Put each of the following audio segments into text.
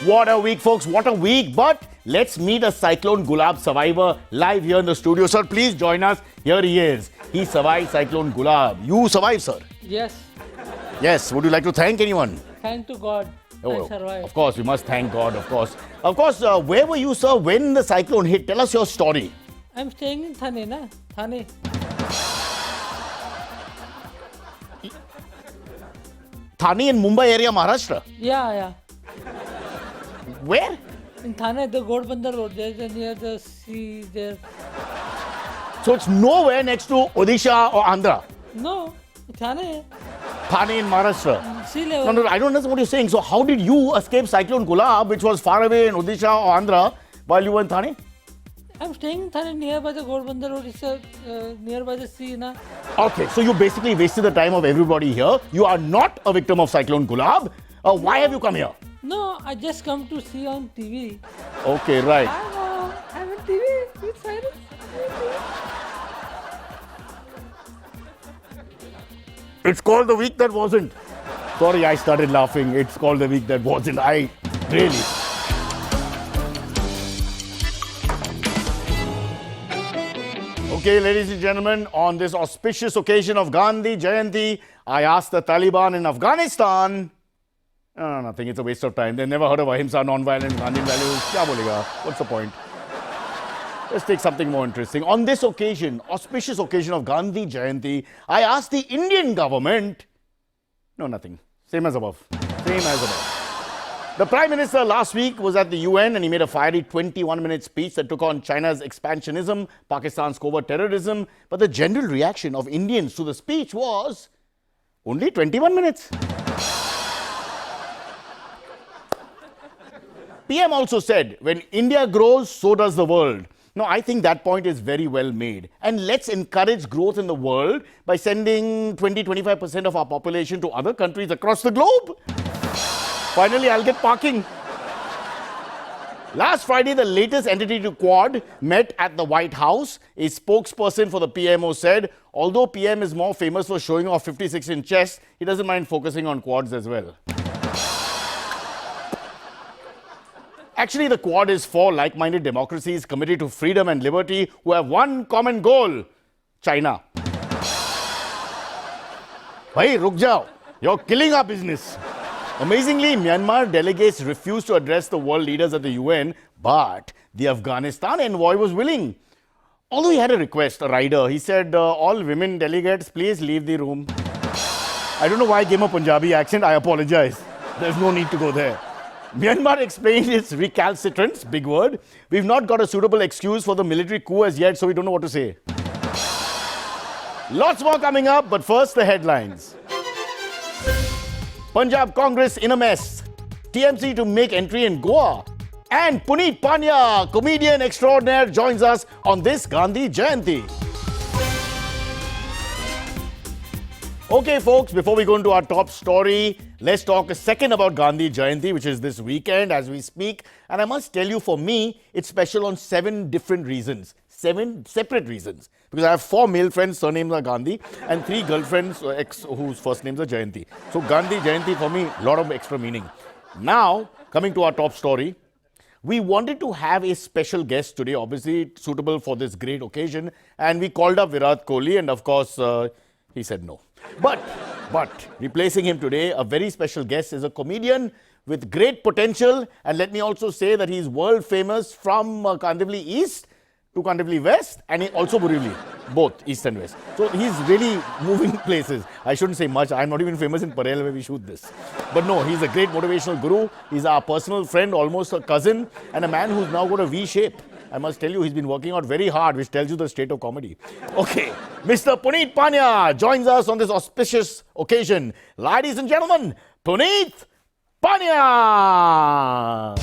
What a week, folks. What a week. But let's meet a Cyclone Gulab survivor live here in the studio. Sir, please join us. Here he is. He survived Cyclone Gulab. You survived, sir? Yes. Yes. Would you like to thank anyone? Thank to God. I survived. Of course, we must thank God, of course. Of course, where were you, sir, when the cyclone hit? Tell us your story. I'm staying in Thane, na? Thane. Thane in Mumbai area, Maharashtra. Yeah. Where? In Thane, the Godbandar Road. There's near the sea there. So it's nowhere next to Odisha or Andhra. No, Thane. Thane in Maharashtra. Sea level. No, I don't understand what you're saying. So how did you escape Cyclone Gulab, which was far away in Odisha or Andhra, while you were in Thane? I'm staying in Thane nearby the Godbandar Road. It's nearby the sea, na? Okay, so you basically wasted the time of everybody here. You are not a victim of Cyclone Gulab. Why have you come here? No, I just come to see on TV. Okay, right. I'm on TV with Cyrus. It's called the week that wasn't. Sorry, I started laughing. It's called the week that wasn't. I really. Okay, ladies and gentlemen, on this auspicious occasion of Gandhi Jayanti, I asked the Taliban in Afghanistan. Nothing, it's a waste of time. They never heard of Ahimsa, non-violence, Gandhian values. Kya bolega? What's the point? Let's take something more interesting. On this occasion, auspicious occasion of Gandhi Jayanti, I asked the Indian government. No, nothing. Same as above. Same as above. The Prime Minister last week was at the UN and he made a fiery 21-minute speech that took on China's expansionism, Pakistan's covert terrorism. But the general reaction of Indians to the speech was only 21 minutes. PM also said, when India grows, so does the world. Now, I think that point is very well made. And let's encourage growth in the world by sending 20-25% of our population to other countries across the globe. Finally, I'll get parking. Last Friday, the latest entity to Quad met at the White House. A spokesperson for the PMO said, although PM is more famous for showing off 56-inch chests, he doesn't mind focusing on quads as well. Actually, the Quad is four like-minded democracies committed to freedom and liberty who have one common goal, China. Bhai, ruk jao. You're killing our business. Amazingly, Myanmar delegates refused to address the world leaders at the UN, but the Afghanistan envoy was willing. Although he had a request, a rider, he said, all women delegates, please leave the room. I don't know why I gave him a Punjabi accent. I apologize. There's no need to go there. Myanmar explained its recalcitrance, big word. We've not got a suitable excuse for the military coup as yet, so we don't know what to say. Lots more coming up, but first the headlines. Punjab Congress in a mess. TMC to make entry in Goa. And Puneet Panya, comedian extraordinaire, joins us on this Gandhi Jayanti. Okay, folks, before we go into our top story, let's talk a second about Gandhi Jayanti, which is this weekend as we speak. And I must tell you, for me, it's special on 7 different reasons. 7 separate reasons. Because I have 4 male friends, surnames are Gandhi, and 3 girlfriends, whose first names are Jayanti. So Gandhi Jayanti, for me, a lot of extra meaning. Now, coming to our top story, we wanted to have a special guest today, obviously suitable for this great occasion. And we called up Virat Kohli, and of course, he said no. But replacing him today, a very special guest is a comedian with great potential. And let me also say that he's world famous from Kandivali East to Kandivali West and also Borivali, both East and West. So he's really moving places. I shouldn't say much. I'm not even famous in Parel where we shoot this. But no, he's a great motivational guru. He's our personal friend, almost a cousin, and a man who's now got a V shape. I must tell you, he's been working out very hard, which tells you the state of comedy. Okay, Mr. Puneet Panya joins us on this auspicious occasion. Ladies and gentlemen, Puneet Panya!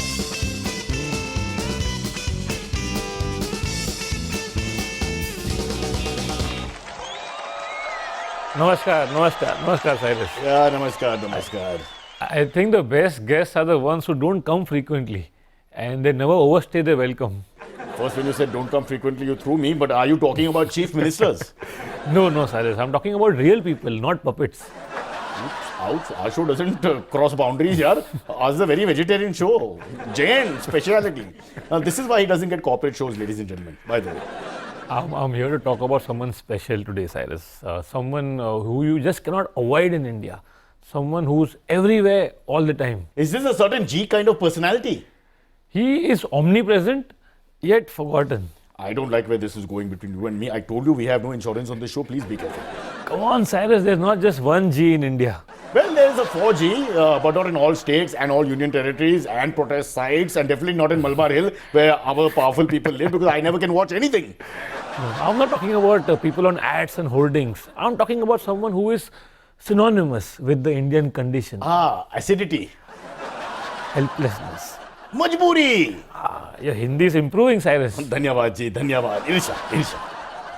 Namaskar, Cyrus. Yeah, namaskar. I think the best guests are the ones who don't come frequently and they never overstay their welcome. First, when you said don't come frequently, you threw me, but are you talking about chief ministers? No, Cyrus. I'm talking about real people, not puppets. Ouch, our show doesn't cross boundaries, yaar. Ours is a very vegetarian show. Jain, speciality. This is why he doesn't get corporate shows, ladies and gentlemen, by the way. I'm here to talk about someone special today, Cyrus. Someone who you just cannot avoid in India. Someone who's everywhere all the time. Is this a certain G kind of personality? He is omnipresent, yet forgotten. I don't like where this is going between you and me. I told you we have no insurance on this show. Please be careful. Come on, Cyrus, there's not just one G in India. Well, there is a 4G, but not in all states and all union territories and protest sites, and definitely not in Malabar Hill, where our powerful people live, because I never can watch anything. I'm not talking about people on ads and hoardings. I'm talking about someone who is synonymous with the Indian condition. Acidity. Helplessness. Majboori. Your Hindi is improving, Cyrus. Dhanyavad ji, dhanyavad. Irsha.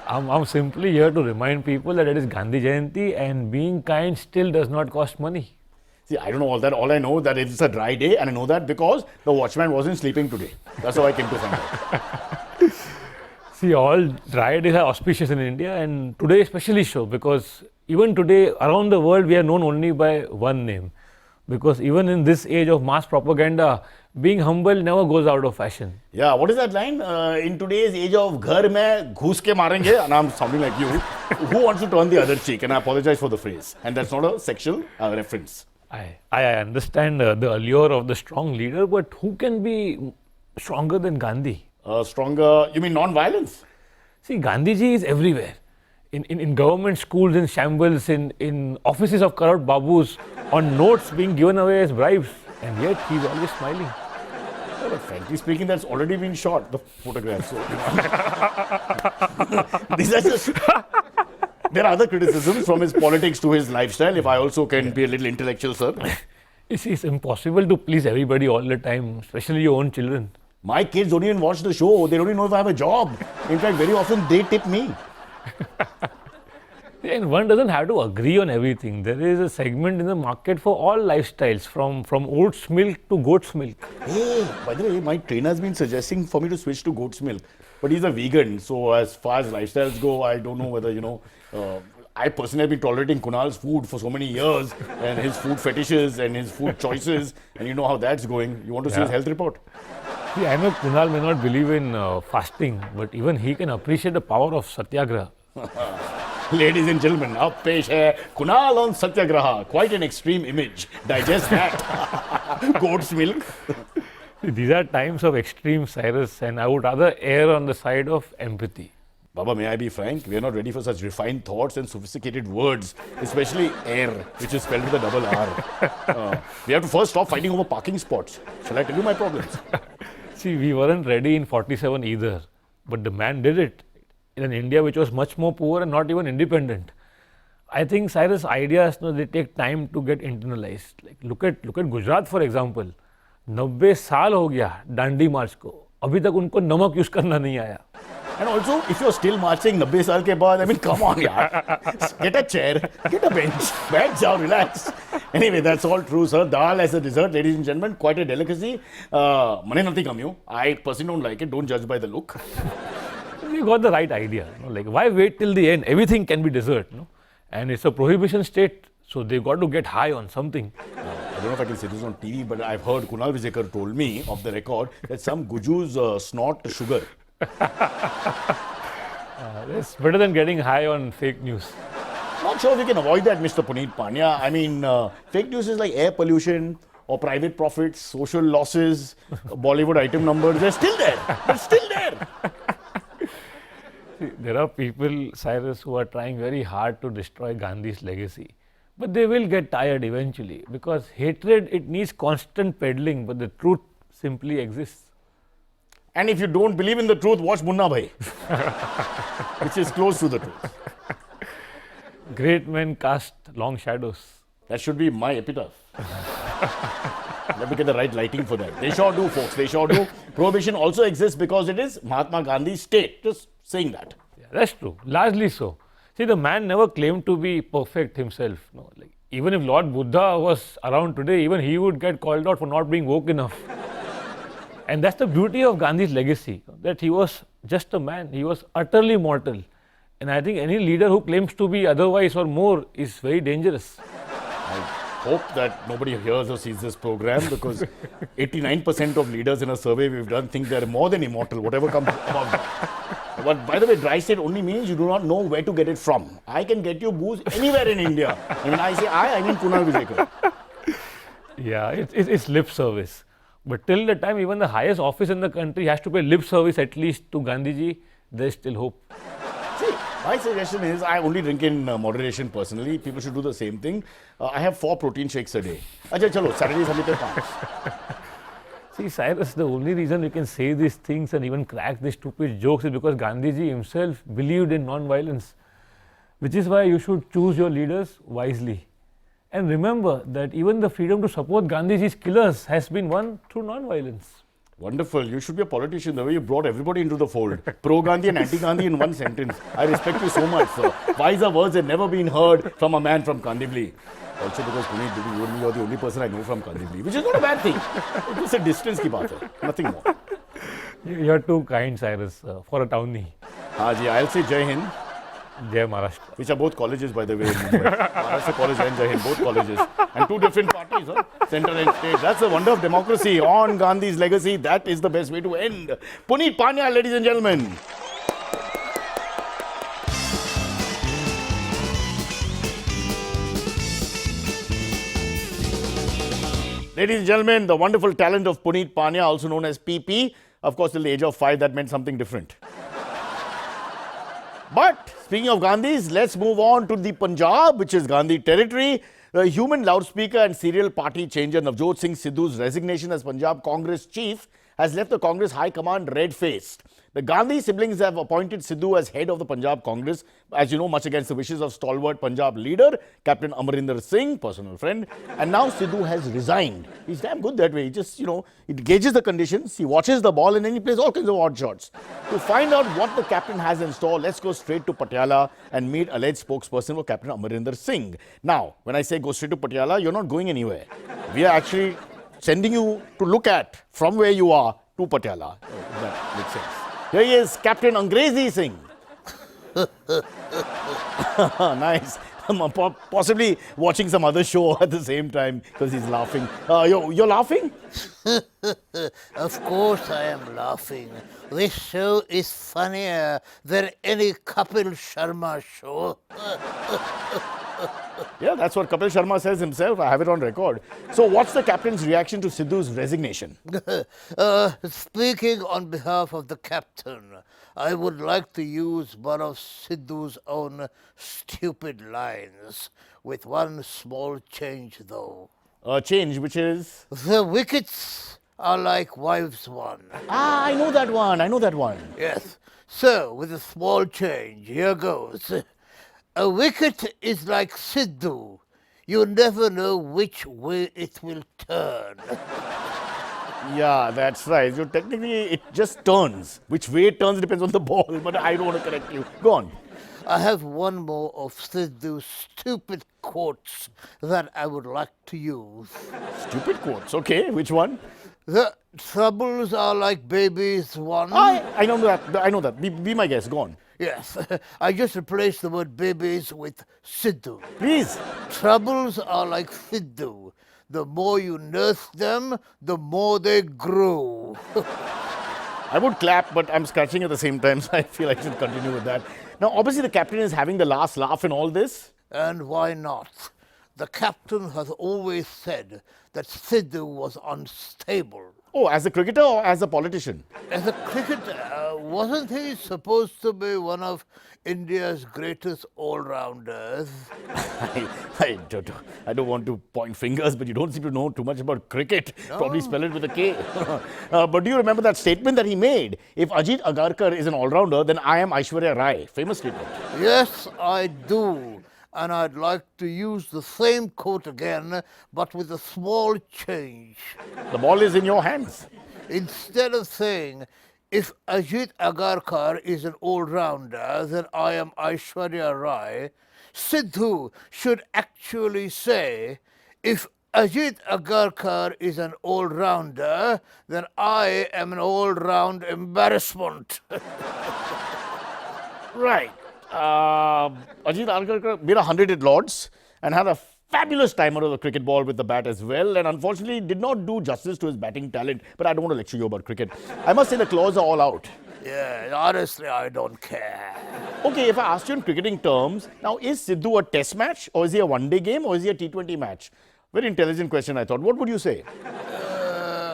I'm simply here to remind people that it is Gandhi Jayanti and being kind still does not cost money. See, I don't know all that. All I know that it's a dry day, and I know that because the watchman wasn't sleeping today. That's how I came to find out. See, all dry days are auspicious in India, and today especially so, because even today around the world we are known only by one name. Because even in this age of mass propaganda, being humble never goes out of fashion. Yeah, what is that line? In today's age of ghar mein ghoos ke marenge, and I'm sounding like you. Who wants to turn the other cheek? And I apologize for the phrase. And that's not a sexual reference. I understand the allure of the strong leader, but who can be stronger than Gandhi? Stronger, you mean non-violence? See, Gandhiji is everywhere. In government schools, in shambles, in offices of corrupt babus, on notes being given away as bribes, and yet he's always smiling. Yeah, but frankly speaking, that's already been shot, the photograph. So, these are just... There are other criticisms from his politics to his lifestyle, if I also can be a little intellectual, sir. It's impossible to please everybody all the time, especially your own children. My kids don't even watch the show. They don't even know if I have a job. In fact, very often they tip me. And one doesn't have to agree on everything. There is a segment in the market for all lifestyles, from oats milk to goat's milk. Hey, by the way, my trainer has been suggesting for me to switch to goat's milk. But he's a vegan, so as far as lifestyles go, I don't know whether, I personally have been tolerating Kunal's food for so many years, and his food fetishes and his food choices, and you know how that's going. You want to see his health report? See, I know Kunal may not believe in fasting, but even he can appreciate the power of satyagraha. Ladies and gentlemen, up pesh hai Kunal on Satyagraha. Quite an extreme image. Digest that. Goat's milk. These are times of extreme, Cyrus, and I would rather err on the side of empathy. Baba, may I be frank? We are not ready for such refined thoughts and sophisticated words, especially air, which is spelled with a double R. We have to first stop fighting over parking spots. Shall I tell you my problems? See, we weren't ready in 47 either, but the man did it in an India which was much more poor and not even independent. I think Cyrus' ideas, they take time to get internalized. Like look at Gujarat, for example. 90 साल हो गया डांडी मार्च को, अभी तक उनको नमक use करना नहीं आया. And also, if you're still marching 90 साल के बाद, I mean, come on, yaar. Get a chair, get a bench, back down, relax. Anyway, that's all true, sir. Dal as a dessert, ladies and gentlemen, quite a delicacy. Mane nati kamyo. I personally don't like it. Don't judge by the look. You got the right idea. Like, why wait till the end? Everything can be dessert. And it's a prohibition state, so they've got to get high on something. I don't know if I can say this on TV, but I've heard Kunal Vijayakar told me, off the record, that some gujus snort sugar. It's better than getting high on fake news. Not sure if we can avoid that, Mr. Puneet Pandya. I mean, fake news is like air pollution or private profits, social losses, Bollywood item numbers. They're still there. They're still there. There are people, Cyrus, who are trying very hard to destroy Gandhi's legacy. But they will get tired eventually, because hatred, it needs constant peddling, but the truth simply exists. And if you don't believe in the truth, watch Munna Bhai, which is close to the truth. Great men cast long shadows. That should be my epitaph. Let me get the right lighting for that. They sure do, folks. They sure do. Prohibition also exists because it is Mahatma Gandhi's state. Just saying that. Yeah, that's true. Largely so. See, the man never claimed to be perfect himself. Like, even if Lord Buddha was around today, even he would get called out for not being woke enough. And that's the beauty of Gandhi's legacy, that he was just a man. He was utterly mortal. And I think any leader who claims to be otherwise or more is very dangerous. hope that nobody hears or sees this program because 89% of leaders in a survey we've done think they're more than immortal, whatever comes above that. But by the way, dry state only means you do not know where to get it from. I can get you booze anywhere in India. When I say I mean Kunal Vijayakar. Yeah, it's lip service. But till the time even the highest office in the country has to pay lip service at least to Gandhiji, there's still hope. See, my suggestion is I only drink in moderation personally. People should do the same thing. I have 4 protein shakes a day. Acha, chalo, Saturday, Sunday pe 5. See, Cyrus, the only reason you can say these things and even crack these stupid jokes is because Gandhiji himself believed in non-violence, which is why you should choose your leaders wisely. And remember that even the freedom to support Gandhiji's killers has been won through non-violence. Wonderful. You should be a politician the way you brought everybody into the fold. Pro-Gandhi and anti-Gandhi in one sentence. I respect you so much, sir. Wiser words have never been heard from a man from Kandivali. Also because Puneet, you and me are the only person I know from Kandivali, which is not a bad thing. It was a distance ki baat hai. Nothing more. You're too kind, Cyrus, for a townie. Ji, I'll say Jai Hind. Jai Maharashtra. Which are both colleges, by the way, in Mumbai. Maharashtra College and Jai Hind, both colleges. And 2 different parties, huh? Center and state. That's the wonder of democracy. On Gandhi's legacy, that is the best way to end. Puneet Panya, ladies and gentlemen. Ladies and gentlemen, the wonderful talent of Puneet Panya, also known as PP. Of course, till the age of 5, that meant something different. But speaking of Gandhis, let's move on to the Punjab, which is Gandhi territory. The human loudspeaker and serial party changer Navjot Singh Sidhu's resignation as Punjab Congress chief has left the Congress High Command red-faced. The Gandhi siblings have appointed Sidhu as head of the Punjab Congress, as you know, much against the wishes of stalwart Punjab leader, Captain Amarinder Singh, personal friend. And now Sidhu has resigned. He's damn good that way. He just, he gauges the conditions, he watches the ball, and then he plays all kinds of odd shots. To find out what the captain has in store, let's go straight to Patiala and meet alleged spokesperson for Captain Amarinder Singh. Now, when I say go straight to Patiala, you're not going anywhere. We are actually sending you to look at from where you are to Patiala. If that makes sense. Here he is, Captain Angrezi Singh. Nice. Possibly watching some other show at the same time because he's laughing. You're laughing? Of course I am laughing. This show is funnier than any Kapil Sharma show. Yeah, that's what Kapil Sharma says himself. I have it on record. So what's the captain's reaction to Sidhu's resignation? Speaking on behalf of the captain, I would like to use one of Sidhu's own stupid lines, with one small change though. Change, which is? The wickets are like wives won. I know that one. Yes. So, with a small change, here goes. A wicket is like Sidhu. You never know which way it will turn. Yeah, that's right. So technically, it just turns. Which way it turns depends on the ball, but I don't want to correct you. Go on. I have one more of Sidhu's stupid quotes that I would like to use. Stupid quotes. Okay, which one? The troubles are like babies won. I know that. Be my guest. Go on. Yes, I just replaced the word babies with Sidhu. Please. Troubles are like Sidhu. The more you nurse them, the more they grow. I would clap, but I'm scratching at the same time, so I feel I should continue with that. Now, obviously, the captain is having the last laugh in all this. And why not? The captain has always said that Sidhu was unstable. Oh, as a cricketer or as a politician? As a cricketer, wasn't he supposed to be one of India's greatest all-rounders? I don't want to point fingers, but you don't seem to know too much about cricket. No. Probably spell it with a K. But do you remember that statement that he made? If Ajit Agarkar is an all-rounder, then I am Aishwarya Rai. Famous statement. Yes, I do. And I'd like to use the same quote again, but with a small change. The ball is in your hands. Instead of saying, if Ajit Agarkar is an all-rounder, then I am Aishwarya Rai, Sidhu should actually say, if Ajit Agarkar is an all-rounder, then I am an all-round embarrassment. Right. Ajit Agarkar made 100 at Lords and had a fabulous timer of the cricket ball with the bat as well, and unfortunately did not do justice to his batting talent. But I don't want to lecture you about cricket. I must say the claws are all out. Yeah, honestly, I don't care. Okay, if I asked you in cricketing terms, now is Sidhu a test match, or is he a one-day game, or is he a T20 match? Very intelligent question, I thought. What would you say?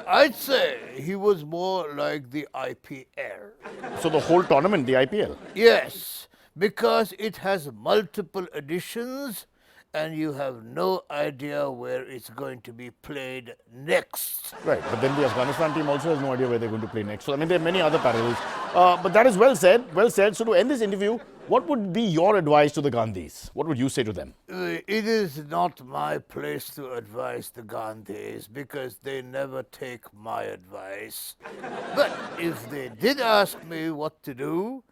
I'd say he was more like the IPL. So the whole tournament, the IPL. Yes, because it has multiple editions and you have no idea where it's going to be played next. Right, but then the Afghanistan team also has no idea where they're going to play next. So, I mean, there are many other parallels. But that is well said, well said. So, to end this interview, what would be your advice to the Gandhis? What would you say to them? It is not my place to advise the Gandhis because they never take my advice. But if they did ask me what to do,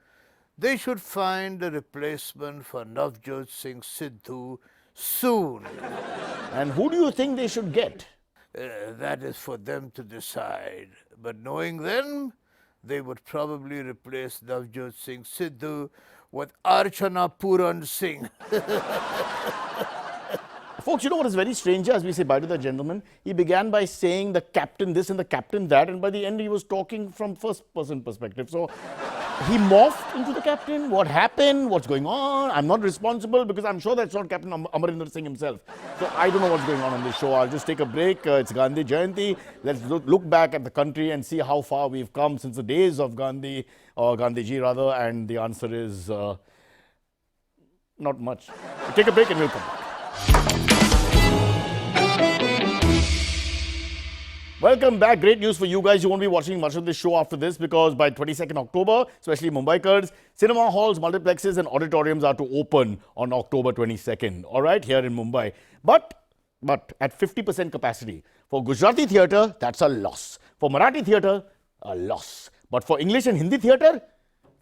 they should find a replacement for Navjot Singh Sidhu soon. And who do you think they should get? That is for them to decide. But knowing them, they would probably replace Navjot Singh Sidhu with Archana Puran Singh. Folks, you know what is very strange as we say bye to the gentleman? He began by saying the captain this and the captain that, and by the end he was talking from first person perspective. So he morphed into the captain. What happened? What's going on? I'm not responsible because I'm sure that's not Captain Amarinder Singh himself. So I don't know what's going on this show. I'll just take a break. It's Gandhi Jayanti. Let's look back at the country and see how far we've come since the days of Gandhi, or Gandhiji rather, and the answer is not much. We'll take a break and we'll come back. Welcome back. Great news for you guys. You won't be watching much of this show after this because by 22nd October, especially Mumbaikars, cinema halls, multiplexes and auditoriums are to open on October 22nd. All right, here in Mumbai. But at 50% capacity. For Gujarati theatre, that's a loss. For Marathi theatre, a loss. But for English and Hindi theatre,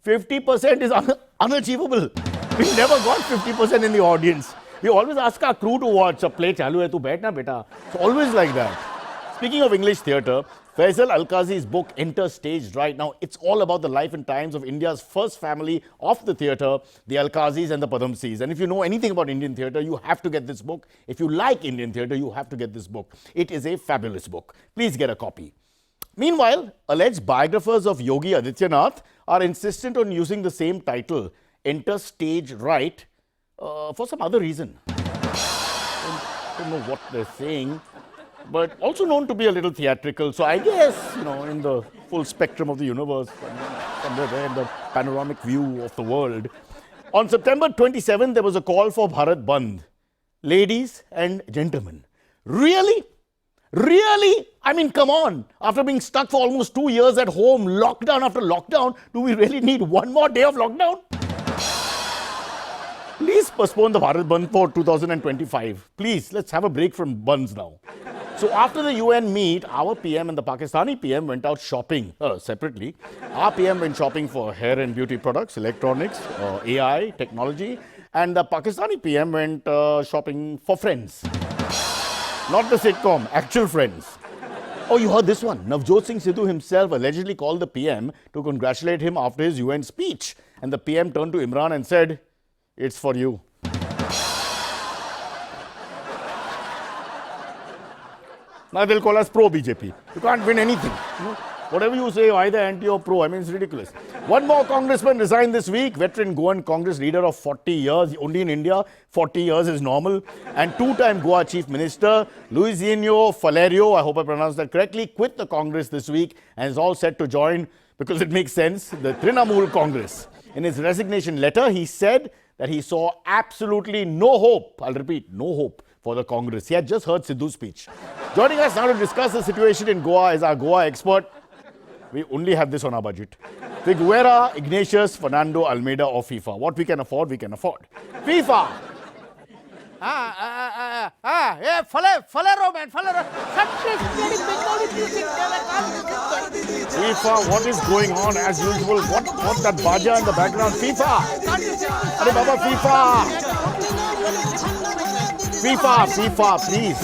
50% is unachievable. We never got 50% in the audience. We always ask our crew to watch. A play chalu hai, tu baith na beta. It's always like that. Speaking of English theatre, Faisal Alkazi's book Enter Staged Right. Now, it's all about the life and times of India's first family of the theatre, the Alkazis and the Padamsis. And if you know anything about Indian theatre, you have to get this book. If you like Indian theatre, you have to get this book. It is a fabulous book. Please get a copy. Meanwhile, alleged biographers of Yogi Adityanath are insistent on using the same title, Enter Stage Right, for some other reason. I don't know what they're saying, but also known to be a little theatrical. So I guess, in the full spectrum of the universe, somewhere there in the panoramic view of the world. On September 27, there was a call for Bharat Bandh. Ladies and gentlemen, really? Really? I mean, come on. After being stuck for almost 2 years at home, lockdown after lockdown, do we really need one more day of lockdown? Please postpone the Bharat Bandh for 2025. Please, let's have a break from Bandhs now. So after the UN meet, our PM and the Pakistani PM went out shopping separately. Our PM went shopping for hair and beauty products, electronics, AI, technology. And the Pakistani PM went shopping for friends. Not the sitcom, actual friends. Oh, you heard this one. Navjot Singh Sidhu himself allegedly called the PM to congratulate him after his UN speech. And the PM turned to Imran and said, "It's for you." Now they'll call us pro-BJP. You can't win anything. Whatever you say, either anti or pro, I mean, it's ridiculous. One more congressman resigned this week. Veteran Goan Congress leader of 40 years. Only in India, 40 years is normal. And two-time Goa Chief Minister, Luizinho Faleiro, I hope I pronounced that correctly, quit the Congress this week and is all set to join, because it makes sense, the Trinamool Congress. In his resignation letter, he said that he saw absolutely no hope. I'll repeat, no hope for the Congress. He had just heard Sidhu's speech. Joining us now to discuss the situation in Goa is our Goa expert. We only have this on our budget. Figuera Ignatius Fernando Almeida of FIFA. What we can afford, we can afford. FIFA! Yeah, Falero, man, Falero. FIFA, what is going on as usual? What that baja in the background? FIFA! Are Baba, FIFA! FIFA, please.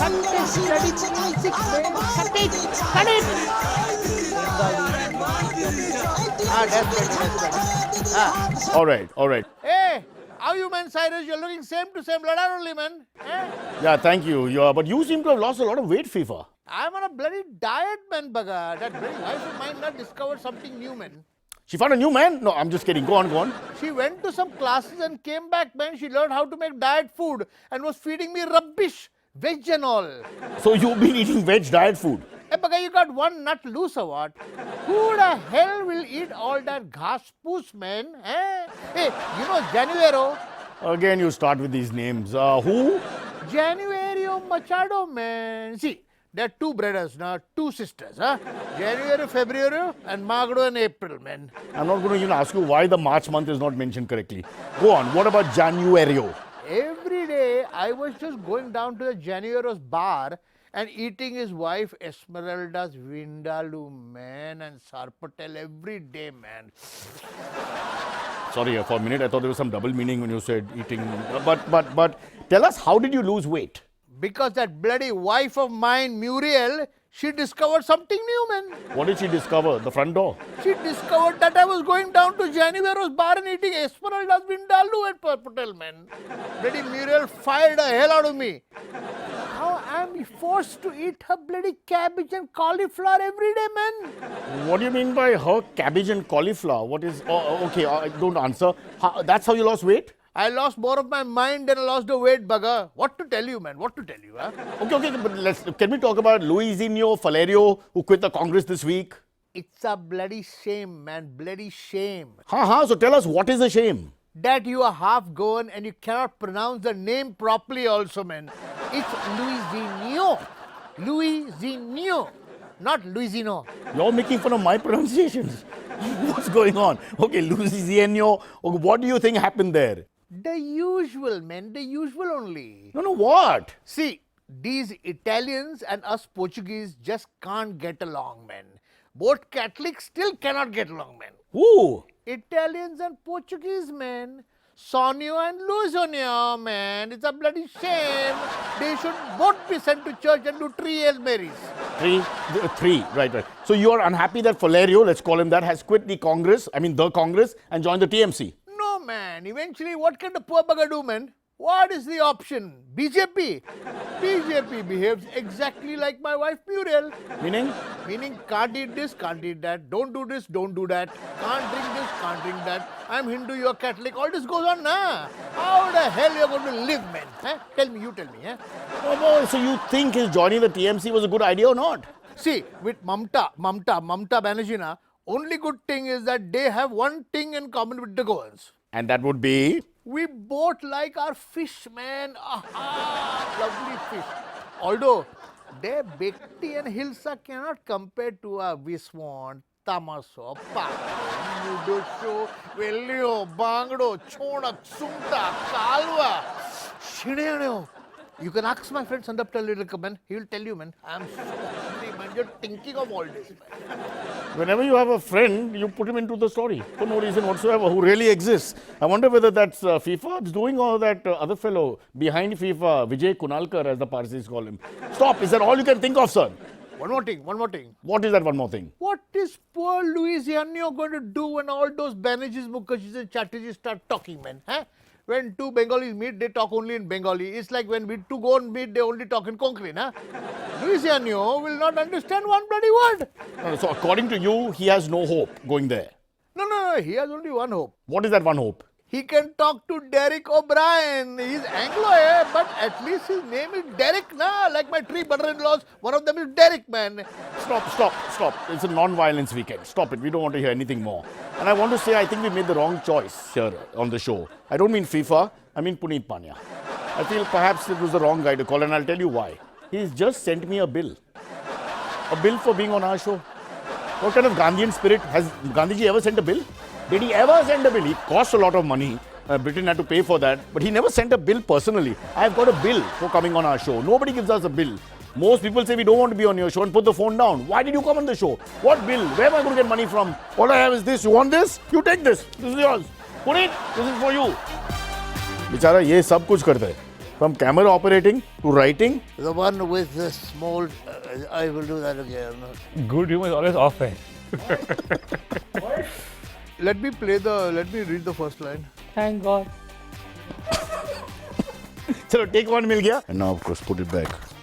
All right. Hey, how you, man, Cyrus? You're looking same to same. Lada only, man. Eh? Yeah, thank you. But you seem to have lost a lot of weight, FIFA. I'm on a bloody diet, man, Baga. That bloody wife of mine not discovered something new, man. She found a new man? No, I'm just kidding. Go on, go on. She went to some classes and came back, man. She learned how to make diet food and was feeding me rubbish, veg and all. So you've been eating veg diet food. Hey, Baga, you got one nut loose or what? Who the hell will eat all that ghas poos, man? Eh? Hey, you know Januero? Again, you start with these names. Who? Januario Machado, man. See, there are two brothers now, two sisters, huh? January, February, and Magdo and April, man. I'm not going to even ask you why the March month is not mentioned correctly. Go on. What about Januario? Every day, I was just going down to the Januario's bar and eating his wife Esmeralda's Vindaloo, man, and Sarpatel every day, man. Sorry, for a minute I thought there was some double meaning when you said eating. But tell us, how did you lose weight? Because that bloody wife of mine, Muriel, she discovered something new, man. What did she discover? The front door. She discovered that I was going down to Januaro's bar and eating Esmeralda's Vindaloo at Sarpatel, man. Bloody Muriel fired the hell out of me. Now I'm forced to eat her bloody cabbage and cauliflower every day, man. What do you mean by her cabbage and cauliflower? What is... okay, don't answer. That's how you lost weight? I lost more of my mind than I lost the weight, Bugger. What to tell you, man? What to tell you, huh? Okay, but can we talk about Luisinho Valerio, who quit the Congress this week? It's a bloody shame, man. Bloody shame. So tell us, what is a shame? That you are half Goan and you cannot pronounce the name properly also, man. It's Luisinho. Luisinho. Not Luisino. You're making fun of my pronunciations. What's going on? Okay, Luisinho. Okay, what do you think happened there? The usual, man. The usual only. No, what? See, these Italians and us Portuguese just can't get along, man. Both Catholics still cannot get along, man. Who? Italians and Portuguese, man. Sonio and Luisonio, man. It's a bloody shame. They should both be sent to church and do 3 Hail Marys. Three, right. So you're unhappy that Valerio, let's call him that, has quit the Congress, and joined the TMC. No, man. Eventually, what can the poor bugger do, man? What is the option? BJP? BJP behaves exactly like my wife Muriel. Meaning? Meaning, can't eat this, can't eat that. Don't do this, don't do that. Can't drink this, can't drink that. I'm Hindu, you're Catholic. All this goes on, nah. How the hell you're going to live, man? Huh? Tell me, you tell me. Huh? Oh, so you think his joining the TMC was a good idea or not? See, with Mamta Banerjee, na, only good thing is that they have one thing in common with the Goans. And that would be? We both like our fish, man. Aha, lovely fish. Although, their Bekti and Hilsa cannot compare to our Viswan, Tamaso, Pakko, Mudosho, Velio, Bangdo, Chonak, Sumta, Kalwa, Shideo. You can ask my friend Sandapta Little man. He will tell you, man. I'm so hungry, man. You're thinking of all this, man. Whenever you have a friend, you put him into the story for no reason whatsoever, who really exists. I wonder whether that's FIFA doing, or that other fellow behind FIFA, Vijay Kunalkar, as the Parsis call him. Stop. Is that all you can think of, sir? One more thing. What is that one more thing? What is poor Louisiana going to do when all those Banerjees, Mukerjees and Chatterjees start talking, man? Huh? When two Bengalis meet, they talk only in Bengali. It's like when we two Goan meet, they only talk in Konkani, huh? Louisiana will not understand one bloody word. No, so according to you, he has no hope going there. No, he has only one hope. What is that one hope? He can talk to Derek O'Brien. He's Anglo, but at least his name is Derek, na? Like my 3 brother-in-laws, one of them is Derek, man. Stop. It's a non-violence weekend. Stop it. We don't want to hear anything more. And I want to say, I think we made the wrong choice here on the show. I don't mean FIFA. I mean Puneet Pania. I feel perhaps it was the wrong guy to call, and I'll tell you why. He's just sent me a bill. A bill for being on our show. What kind of Gandhian spirit? Has Gandhiji ever sent a bill? Did he ever send a bill? He cost a lot of money. Britain had to pay for that. But he never sent a bill personally. I've got a bill for coming on our show. Nobody gives us a bill. Most people say we don't want to be on your show and put the phone down. Why did you come on the show? What bill? Where am I going to get money from? All I have is this. You want this? You take this. This is yours. Put it. This is for you. Bichara, ye sab kuch karta hai. From camera operating to writing. The one with the small... I will do that again. Good humor is always off, eh? Let me read the first line. Thank God. चलो take one मिल गया. And now of course put it back.